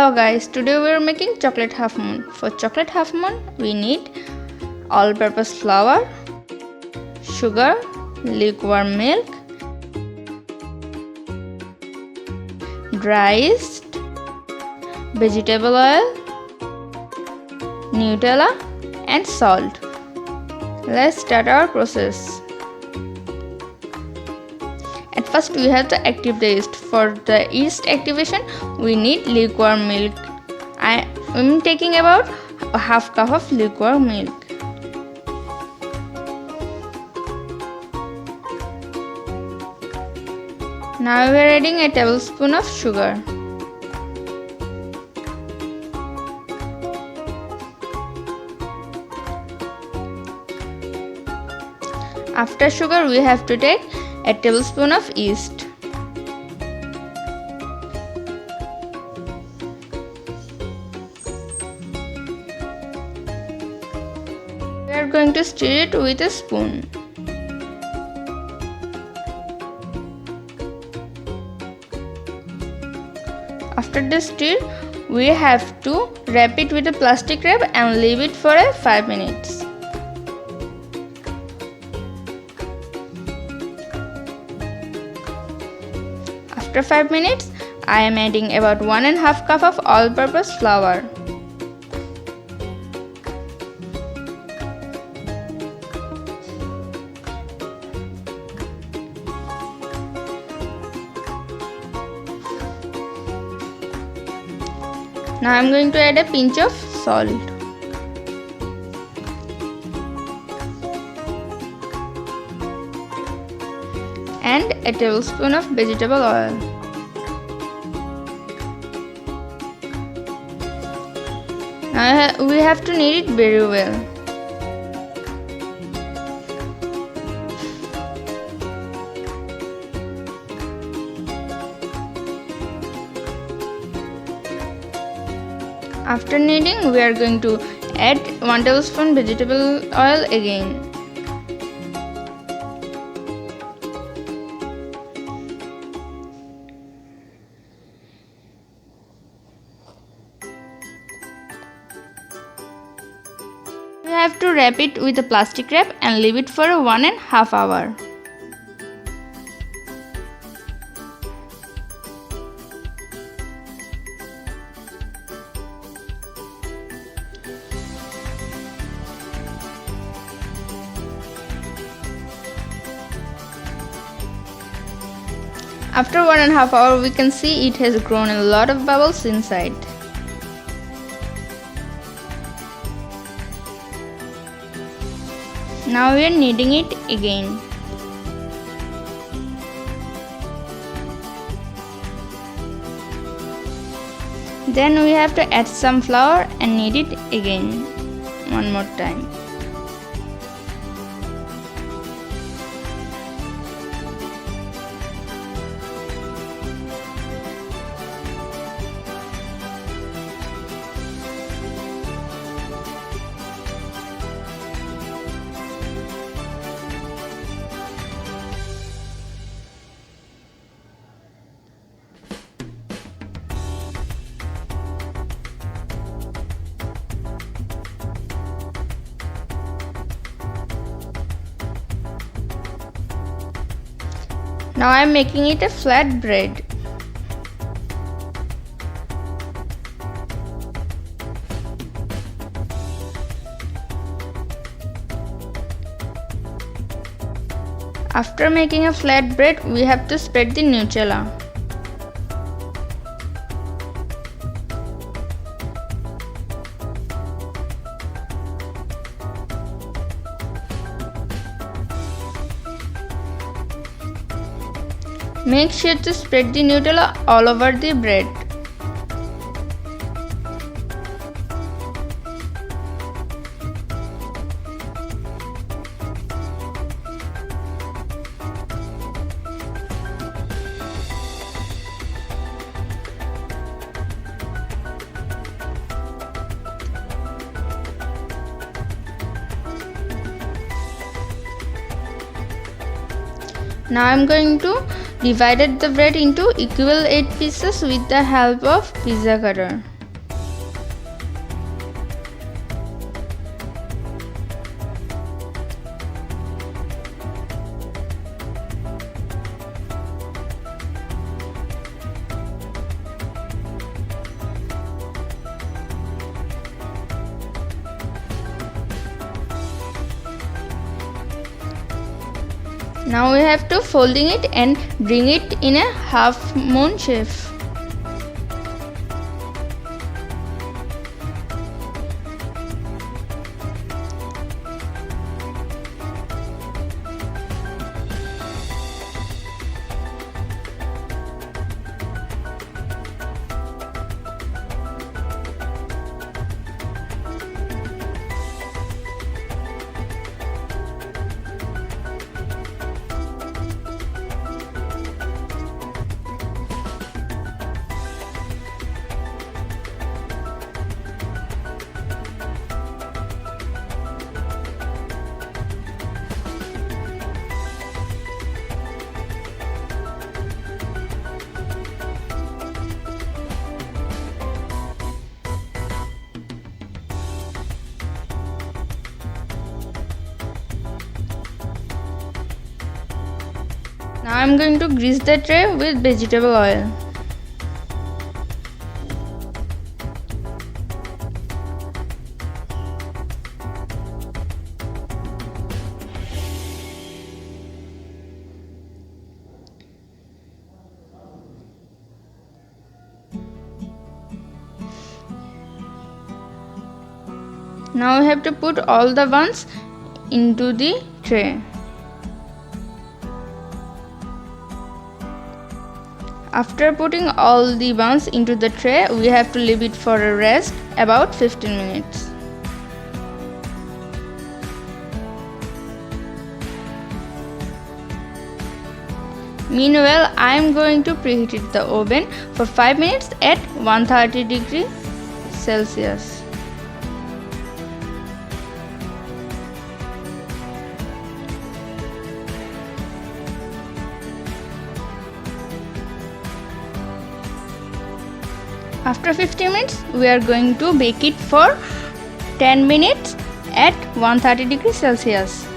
Hello guys, today we are making chocolate half moon. For chocolate half moon, we need all-purpose flour, sugar, lukewarm milk, dry yeast, vegetable oil, Nutella and salt. Let's start our process. At first we have to activate the yeast. For the yeast activation we need lukewarm milk. I am taking about a half cup of lukewarm milk. Now we are adding a tablespoon of sugar. After sugar we have to take a tablespoon of yeast. We are going to stir it with a spoon. After the stir, we have to wrap it with a plastic wrap and leave it for 5 minutes. After 5 minutes, I am adding about 1.5 cup of all-purpose flour. Now I am going to add a pinch of salt. And a tablespoon of vegetable oil. Now we have to knead it very well. After kneading, we are going to add 1 tablespoon vegetable oil again. We have to wrap it with a plastic wrap and leave it for 1.5 hours. After 1.5 hours, we can see it has grown a lot of bubbles inside. Now we are kneading it again. Then we have to add some flour and knead it again one more time. Now I am making it a flat bread. After making a flat bread, we have to spread the Nutella. Make sure to spread the Nutella all over the bread. Now I am going to divide the bread into equal 8 pieces with the help of pizza cutter. Now we have to folding it and bring it in a half moon shape. Now I am going to grease the tray with vegetable oil. Now we have to put all the buns into the tray. After putting all the buns into the tray, we have to leave it for a rest about 15 minutes. Meanwhile, I am going to preheat the oven for 5 minutes at 130 degrees Celsius. After 15 minutes, we are going to bake it for 10 minutes at 130 degrees Celsius.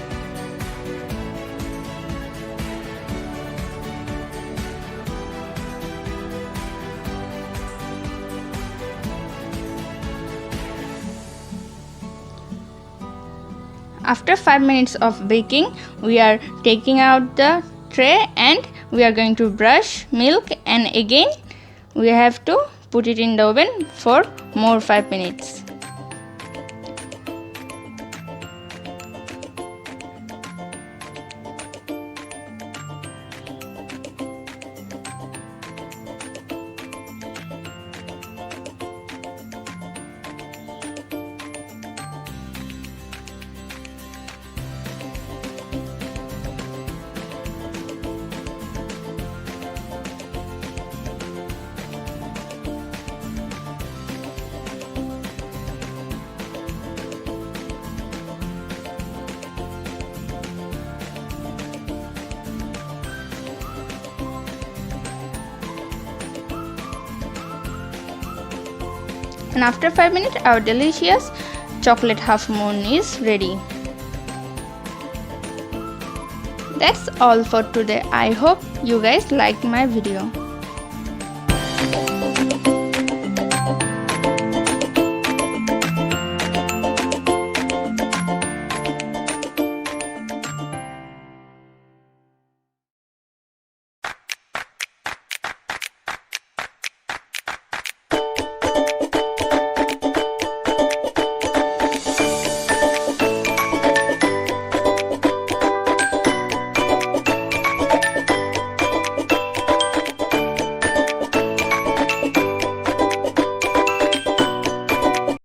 After 5 minutes of baking, we are taking out the tray and we are going to brush milk, and again we have to put it in the oven for more 5 minutes. And after 5 minutes, our delicious chocolate half moon is ready. That's all for today. I hope you guys liked my video.